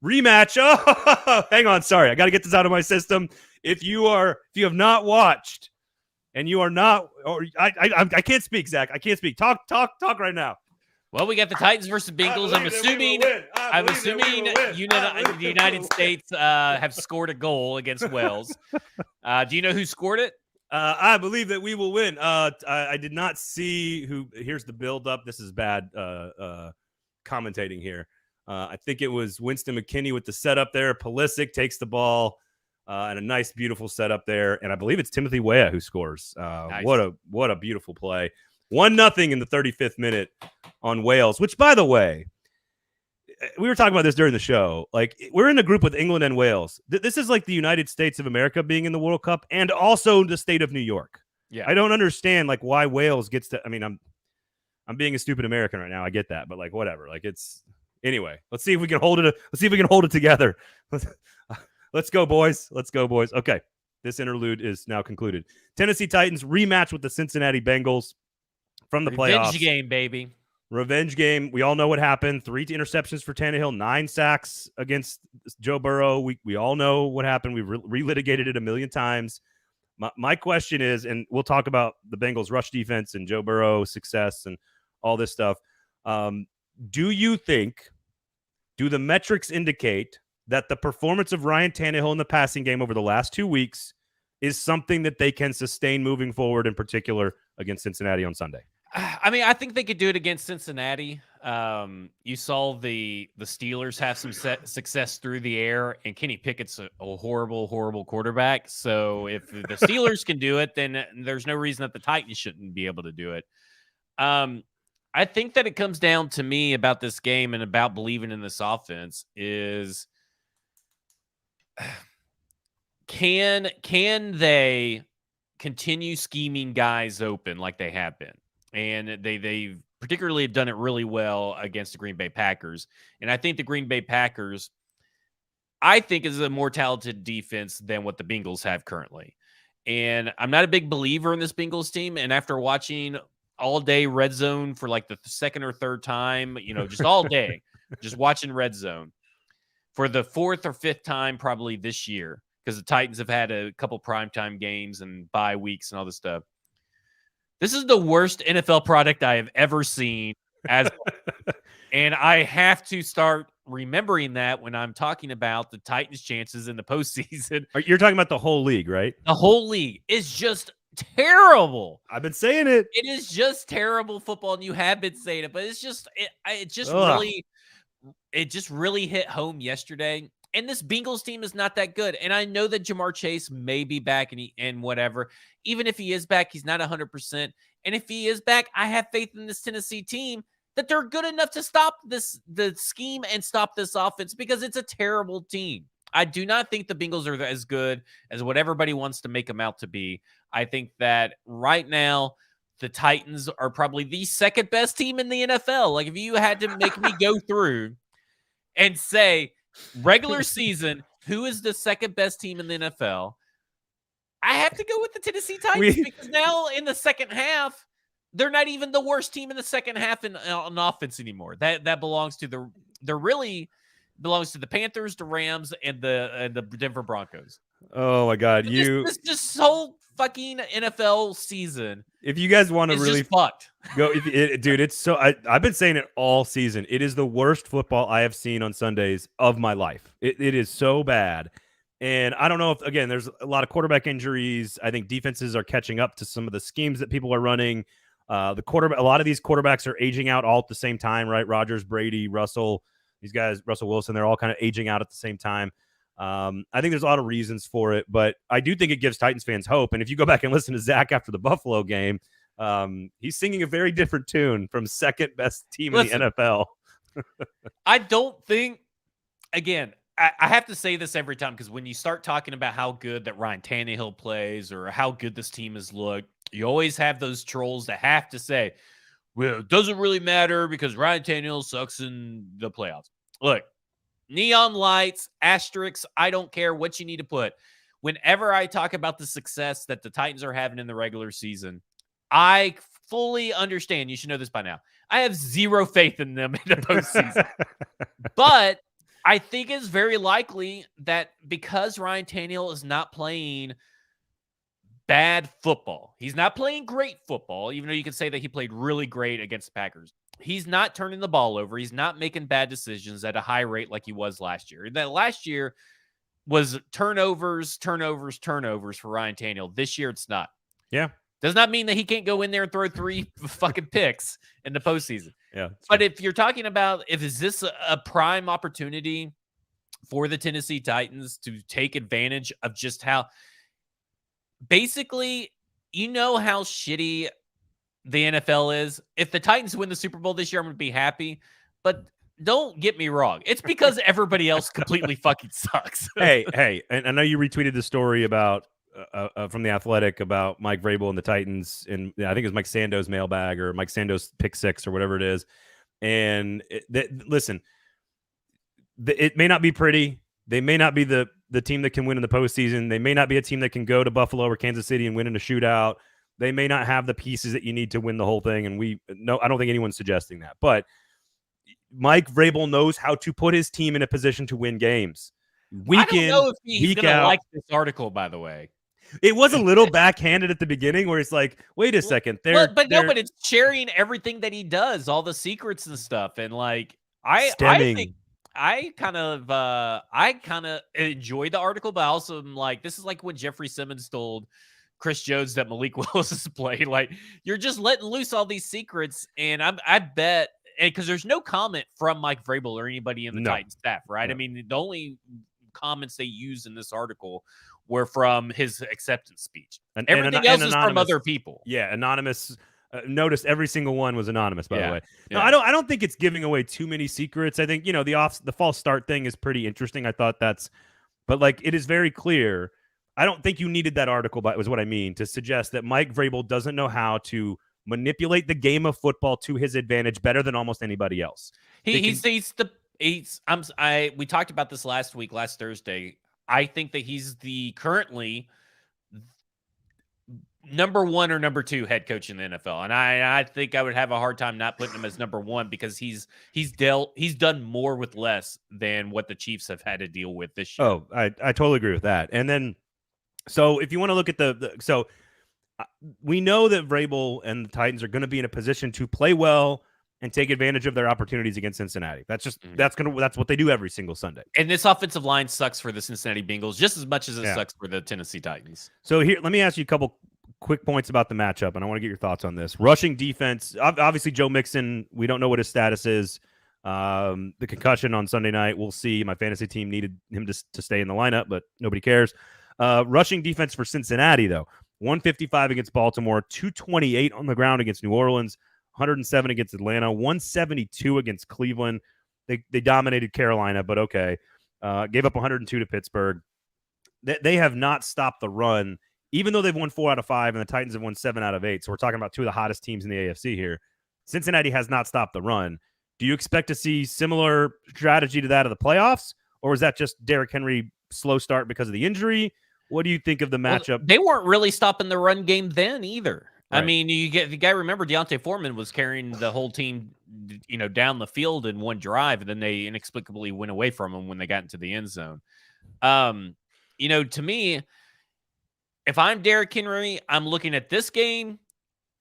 rematch. Oh, hang on. Sorry, I got to get this out of my system. If you have not watched, and you are not, or I can't speak, Zach. I can't speak. Talk right now. Well, we got the Titans versus Bengals. I'm assuming the United States have scored a goal against Wales. Do you know who scored it? I believe that we will win. I did not see who. Here's the build-up. This is bad commentating here. I think it was Winston McKinney with the setup there. Pulisic takes the ball and a nice, beautiful setup there. And I believe it's Timothy Weah who scores. Nice. What a beautiful play. 1-0 in the 35th minute on Wales, which, by the way, we were talking about this during the show. Like, we're in a group with England and Wales. This is like the United States of America being in the World Cup and also the state of New York. Yeah. I don't understand, like, why Wales gets to – I mean, I'm being a stupid American right now. I get that. But, like, whatever. Like, it's – anyway, let's see if we can hold it. Let's see if we can hold it together. Let's go, boys. Let's go, boys. Okay, this interlude is now concluded. Tennessee Titans rematch with the Cincinnati Bengals from the playoffs. Revenge game, baby. Revenge game. We all know what happened. 3 interceptions for Tannehill, 9 sacks against Joe Burrow. We all know what happened. We've relitigated it a million times. My question is, and we'll talk about the Bengals' rush defense and Joe Burrow's success and all this stuff. Do you think, do the metrics indicate that the performance of Ryan Tannehill in the passing game over the last 2 weeks is something that they can sustain moving forward, in particular against Cincinnati on Sunday? I mean, I think they could do it against Cincinnati. You saw the Steelers have some success through the air, and Kenny Pickett's a horrible, horrible quarterback. So if the Steelers can do it, then there's no reason that the Titans shouldn't be able to do it. I think that it comes down to me about this game and about believing in this offense is can they continue scheming guys open like they have been? And they particularly have done it really well against the Green Bay Packers. And I think the Green Bay Packers, is a more talented defense than what the Bengals have currently. And I'm not a big believer in this Bengals team. And after watching all day Red Zone for like the second or third time, just all day, just watching Red Zone for the 4th or 5th time probably this year, because the Titans have had a couple primetime games and bye weeks and all this stuff. This is the worst NFL product I have ever seen. And I have to start remembering that when I'm talking about the Titans' chances in the postseason. You're talking about the whole league, right? The whole league is just terrible. I've been saying it. It is just terrible football, and you have been saying it, but it's just it just really hit home yesterday. And this Bengals team is not that good. And I know that Jamar Chase may be back and whatever. Even if he is back, he's not 100%. And if he is back, I have faith in this Tennessee team that they're good enough to stop the scheme and stop this offense, because it's a terrible team. I do not think the Bengals are as good as what everybody wants to make them out to be. I think that right now, the Titans are probably the second best team in the NFL. Like, if you had to make me go through and say, regular season, who is the second best team in the NFL? I have to go with the Tennessee Titans because now in the second half, they're not even the worst team in the second half on offense anymore. That belongs to belongs to the Panthers, the Rams, and the Denver Broncos. Oh my God, this whole fucking NFL season. If you guys want to really fucked, go, dude, it's so. I've been saying it all season. It is the worst football I have seen on Sundays of my life. It is so bad, and I don't know if, again, there's a lot of quarterback injuries. I think defenses are catching up to some of the schemes that people are running. The quarterback, a lot of these quarterbacks are aging out all at the same time, right? Rodgers, Brady, Russell, these guys, Russell Wilson, they're all kind of aging out at the same time. I think there's a lot of reasons for it, but I do think it gives Titans fans hope. And if you go back and listen to Zach after the Buffalo game, he's singing a very different tune from second best team in the NFL. I don't think, again, I have to say this every time, because when you start talking about how good that Ryan Tannehill plays or how good this team has looked, you always have those trolls that have to say, well, it doesn't really matter because Ryan Tannehill sucks in the playoffs. Look, neon lights, asterisks, I don't care what you need to put. Whenever I talk about the success that the Titans are having in the regular season, I fully understand. You should know this by now. I have zero faith in them in the postseason. But I think it's very likely that because Ryan Tannehill is not playing bad football, he's not playing great football, even though you can say that he played really great against the Packers. He's not turning the ball over. He's not making bad decisions at a high rate like he was last year. That last year was turnovers for Ryan Tannehill. This year, it's not. Yeah. Does not mean that he can't go in there and throw 3 fucking picks in the postseason. Yeah. But if you're talking about, is this a prime opportunity for the Tennessee Titans to take advantage of just how, basically, you know how shitty the NFL is. If the Titans win the Super Bowl this year, I'm going to be happy. But don't get me wrong. It's because everybody else completely fucking sucks. Hey, and I know you retweeted the story about from The Athletic about Mike Vrabel and the Titans, and I think it was Mike Sando's mailbag or Mike Sando's pick 6 or whatever it is. And listen, it may not be pretty. They may not be the team that can win in the postseason. They may not be a team that can go to Buffalo or Kansas City and win in a shootout. They may not have the pieces that you need to win the whole thing. And I don't think anyone's suggesting that. But Mike Vrabel knows how to put his team in a position to win games. I don't know if he's going to like this article, by the way. It was a little backhanded at the beginning where it's like, wait a second. But it's sharing everything that he does, all the secrets and stuff. And like, I think I kind of enjoyed the article, but I also am like, this is like when Jeffrey Simmons told Chris Jones that Malik Willis is playing. Like, you're just letting loose all these secrets. And I bet, because there's no comment from Mike Vrabel or anybody in the Titans staff, right? No. I mean, the only comments they used in this article were from his acceptance speech. Everything else is from other people. Yeah, anonymous. Notice every single one was anonymous, by the way. No, I don't think it's giving away too many secrets. I think, the false start thing is pretty interesting. I thought but like, it is very clear. I don't think you needed that article, but was what I mean to suggest that Mike Vrabel doesn't know how to manipulate the game of football to his advantage better than almost anybody else. We talked about this last Thursday. I think that he's currently number 1 or number 2 head coach in the NFL. And I think I would have a hard time not putting him as number 1 because he's done more with less than what the Chiefs have had to deal with this year. Oh, I totally agree with that. And then, so if you want to look at we know that Vrabel and the Titans are going to be in a position to play well and take advantage of their opportunities against Cincinnati. That's just that's what they do every single Sunday. And this offensive line sucks for the Cincinnati Bengals just as much as it sucks for the Tennessee Titans. So here, let me ask you a couple quick points about the matchup, and I want to get your thoughts on this. Rushing defense, obviously Joe Mixon, we don't know what his status is. The concussion on Sunday night, we'll see. My fantasy team needed him to stay in the lineup, but nobody cares. Rushing defense for Cincinnati, though, 155 against Baltimore, 228 on the ground against New Orleans, 107 against Atlanta, 172 against Cleveland. They dominated Carolina, but okay. Gave up 102 to Pittsburgh. They have not stopped the run, even though they've won 4 out of 5 and the Titans have won 7 out of 8. So we're talking about 2 of the hottest teams in the AFC here. Cincinnati has not stopped the run. Do you expect to see similar strategy to that of the playoffs? Or is that just Derrick Henry slow start because of the injury? What do you think of the matchup? Well, they weren't really stopping the run game then either. Right. I mean, you got to remember Deontay Foreman was carrying the whole team, down the field in one drive, and then they inexplicably went away from him when they got into the end zone. To me, if I'm Derrick Henry, I'm looking at this game,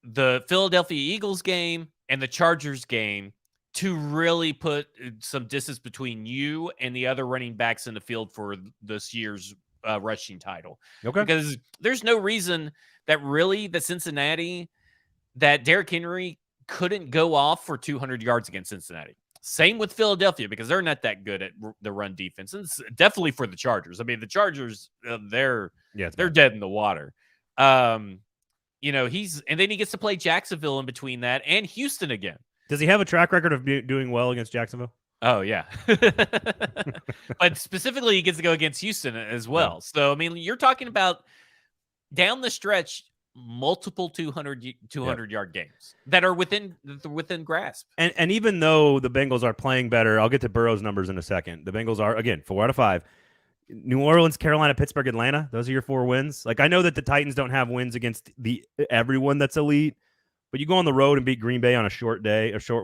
the Philadelphia Eagles game, and the Chargers game to really put some distance between you and the other running backs in the field for this year's rushing title. Okay. Because there's no reason that Cincinnati that Derrick Henry couldn't go off for 200 yards against Cincinnati. Same with Philadelphia, because they're not that good at the run defense. And it's definitely for the Chargers. I mean, the Chargers, they're dead in the water. And then he gets to play Jacksonville in between that and Houston again. Does he have a track record of doing well against Jacksonville? Oh, yeah. But specifically, he gets to go against Houston as well. Yeah. So, I mean, you're talking about down the stretch, multiple 200-yard games that are within grasp. And even though the Bengals are playing better, I'll get to Burrow's numbers in a second. The Bengals are, again, 4 out of 5. New Orleans, Carolina, Pittsburgh, Atlanta. Those are your 4 wins. Like, I know that the Titans don't have wins against everyone that's elite, but you go on the road and beat Green Bay on a short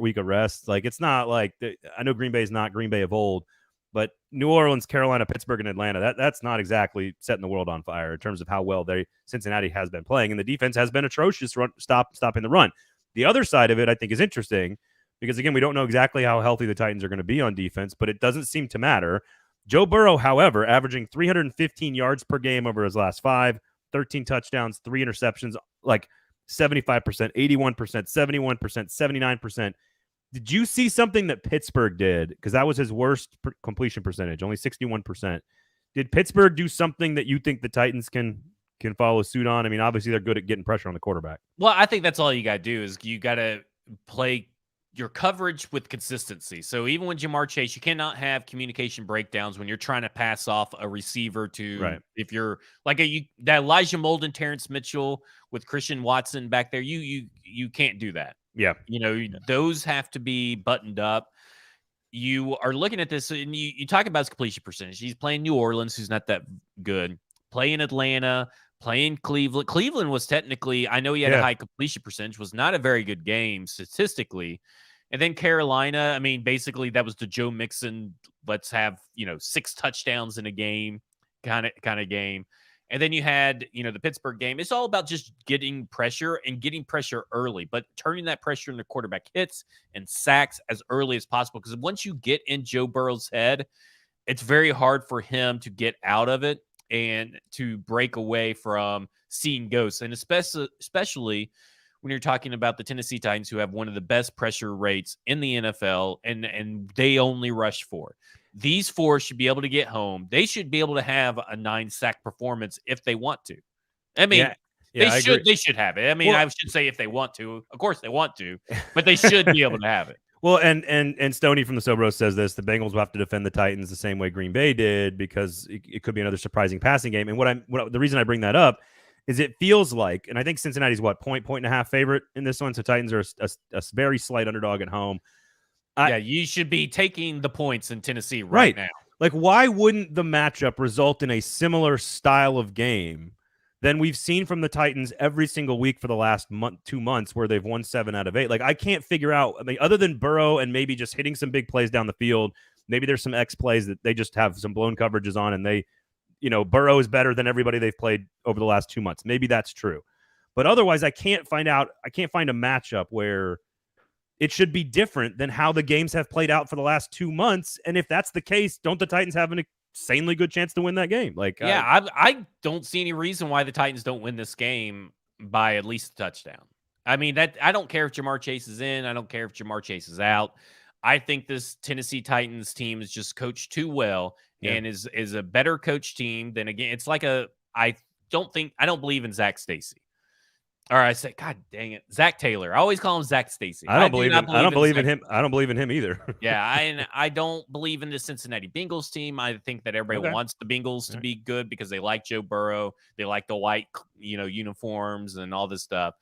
week of rest. Like, it's not like I know Green Bay is not Green Bay of old, but New Orleans, Carolina, Pittsburgh, and Atlanta, that's not exactly setting the world on fire in terms of how well Cincinnati has been playing. And the defense has been atrocious stopping the run. The other side of it, I think, is interesting because, again, we don't know exactly how healthy the Titans are going to be on defense, but it doesn't seem to matter. Joe Burrow, however, averaging 315 yards per game over his last 5, 13 touchdowns, 3 interceptions, like 75%, 81%, 71%, 79%. Did you see something that Pittsburgh did? Because that was his worst completion percentage, only 61%. Did Pittsburgh do something that you think the Titans can follow suit on? I mean, obviously they're good at getting pressure on the quarterback. Well, I think that's all you got to do is you got to play your coverage with consistency. So even when Jamar Chase, you cannot have communication breakdowns when you're trying to pass off a receiver to, right. If you're like that Elijah Molden, Terrence Mitchell with Christian Watson back there, you can't do that. Yeah. Those have to be buttoned up. You are looking at this and you talk about his completion percentage. He's playing New Orleans, who's not that good, playing Atlanta, playing Cleveland. Cleveland was technically, I know he had a high completion percentage, was not a very good game statistically. And then Carolina, I mean, basically that was the Joe Mixon, let's have, 6 touchdowns in a game kind of game. And then you had, the Pittsburgh game. It's all about just getting pressure and getting pressure early, but turning that pressure into quarterback hits and sacks as early as possible. Because once you get in Joe Burrow's head, it's very hard for him to get out of it and to break away from seeing ghosts. And especially when you're talking about the Tennessee Titans, who have one of the best pressure rates in the NFL, and they only rush 4. These 4 should be able to get home. They should be able to have a 9-sack performance if they want to. I mean, they should have it. I mean, I should say if they want to. Of course they want to, but they should be able to have it. Well, and Stoney from the Sobros says this: the Bengals will have to defend the Titans the same way Green Bay did because it could be another surprising passing game. And the reason I bring that up is it feels like, and I think Cincinnati's point and a half favorite in this one. So Titans are a very slight underdog at home. You should be taking the points in Tennessee right now. Like, why wouldn't the matchup result in a similar style of game than we've seen from the Titans every single week for the last 2 months where they've won 7 out of 8? Like, I can't figure out, I mean, other than Burrow and maybe just hitting some big plays down the field, maybe there's some X plays that they just have some blown coverages on and they, Burrow is better than everybody they've played over the last 2 months. Maybe that's true. But otherwise, I can't find a matchup where it should be different than how the games have played out for the last 2 months. And if that's the case, don't the Titans have an insanely good chance to win that game? Like, I don't see any reason why the Titans don't win this game by at least a touchdown. I mean, I don't care if Jamar Chase is in. I don't care if Jamar Chase is out. I think this Tennessee Titans team is just coached too well and is a better coach team than, again, it's like I don't believe in Zach Stacy. Or I say, God dang it, Zach Taylor. I always call him Zach Stacy. I don't believe in him. I don't believe in him either. I don't believe in the Cincinnati Bengals team. I think that everybody wants the Bengals to be good because they like Joe Burrow. They like the white, uniforms and all this stuff.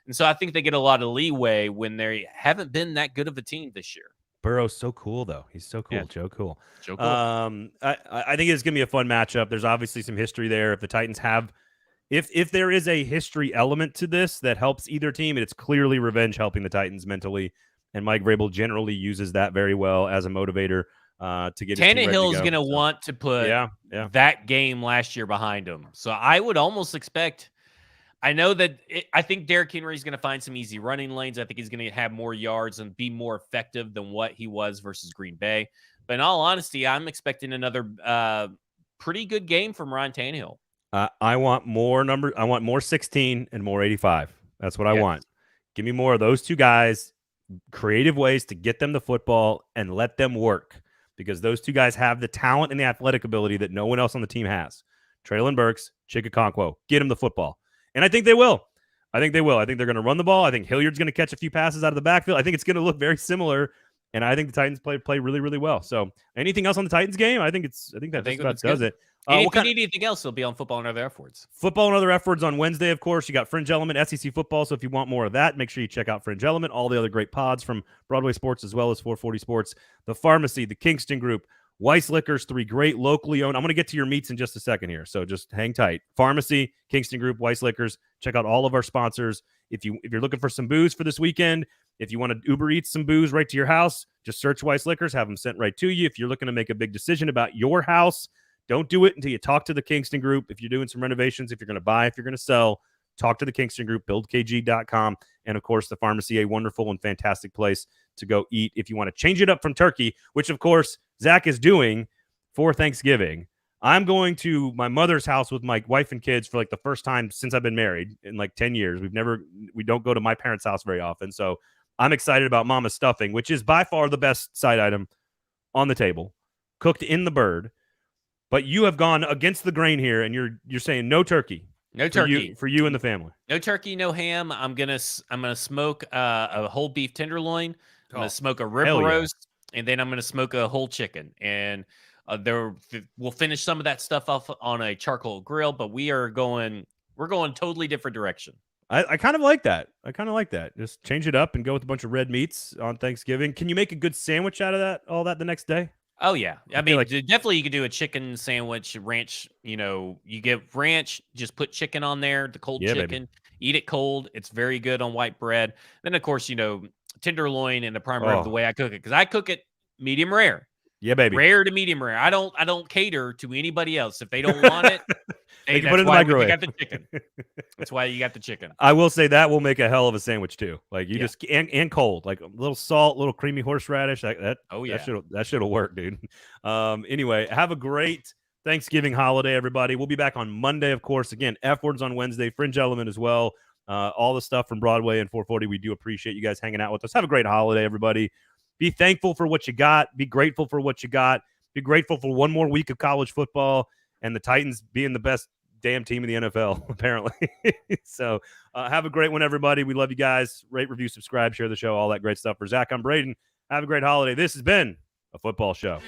And so I think they get a lot of leeway when they haven't been that good of a team this year. Burrow's so cool, though. He's so cool. Yeah. Joe Cool. I think it's going to be a fun matchup. There's obviously some history there. If the Titans have If there is a history element to this that helps either team, it's clearly revenge helping the Titans mentally. And Mike Vrabel generally uses that very well as a motivator to get Tannehill's going to want to put that game last year behind him. So I would almost expect – I know that I think Derrick Henry is going to find some easy running lanes. I think he's going to have more yards and be more effective than what he was versus Green Bay. But in all honesty, I'm expecting another pretty good game from Ryan Tannehill. I want more numbers. I want more 16 and more 85. That's what I want. Give me more of those two guys, creative ways to get them the football and let them work, because those two guys have the talent and the athletic ability that no one else on the team has. Treylon Burks, Chikakonkwo, get them the football. And I think they will. I think they're going to run the ball. I think Hilliard's going to catch a few passes out of the backfield. I think it's going to look very similar. And I think the Titans play really, really well. So anything else on the Titans game? I think that just about does it. If you need anything else, it'll be on Football and Other F-Words. Football and Other F-Words on Wednesday, of course. You got Fringe Element, SEC football. So if you want more of that, make sure you check out Fringe Element, all the other great pods from Broadway Sports as well as 440 Sports, The Pharmacy, the Kingston Group, Weiss Liquors, 3 great locally owned. I'm going to get to your meats in just a second here, so just hang tight. Pharmacy, Kingston Group, Weiss Liquors. Check out all of our sponsors. If you're looking for some booze for this weekend, if you want to Uber Eats some booze right to your house, just search Weiss Liquors, have them sent right to you. If you're looking to make a big decision about your house, don't do it until you talk to the Kingston Group. If you're doing some renovations, if you're going to buy, if you're going to sell, talk to the Kingston Group, buildkg.com. And, of course, the Pharmacy, a wonderful and fantastic place to go eat if you want to change it up from turkey, which, of course, Zach is doing for Thanksgiving. I'm going to my mother's house with my wife and kids for like the first time since I've been married in like 10 years. We don't go to my parents' house very often. So I'm excited about Mama's stuffing, which is by far the best side item on the table, cooked in the bird. But you have gone against the grain here, and you're saying no turkey. No turkey for you and the family. No turkey, no ham. I'm gonna smoke a whole beef tenderloin. I'm gonna smoke a rib roast, and then I'm gonna smoke a whole chicken. And we'll finish some of that stuff off on a charcoal grill. But we're going totally different direction. I kind of like that. Just change it up and go with a bunch of red meats on Thanksgiving. Can you make a good sandwich out of that? All that the next day? Oh, yeah. I mean, definitely you could do a chicken sandwich, ranch. You get ranch, just put chicken on there, the cold chicken, baby. Eat it cold. It's very good on white bread. Then, of course, tenderloin and the prime rib, the way I cook it, because I cook it medium rare. Yeah, baby. Rare to medium rare. I don't cater to anybody else. If they don't want it, they can put it in the microwave. You got the chicken. That's why you got the chicken. I will say that will make a hell of a sandwich too. Like just and cold, like a little salt, little creamy horseradish. That shit'll work, dude. Anyway, have a great Thanksgiving holiday, everybody. We'll be back on Monday, of course. Again, F-Words on Wednesday, Fringe Element as well. All the stuff from Broadway and 440. We do appreciate you guys hanging out with us. Have a great holiday, everybody. Be thankful for what you got. Be grateful for what you got. Be grateful for one more week of college football and the Titans being the best damn team in the NFL, apparently. So have a great one, everybody. We love you guys. Rate, review, subscribe, share the show, all that great stuff. For Zach, I'm Braden. Have a great holiday. This has been a football show.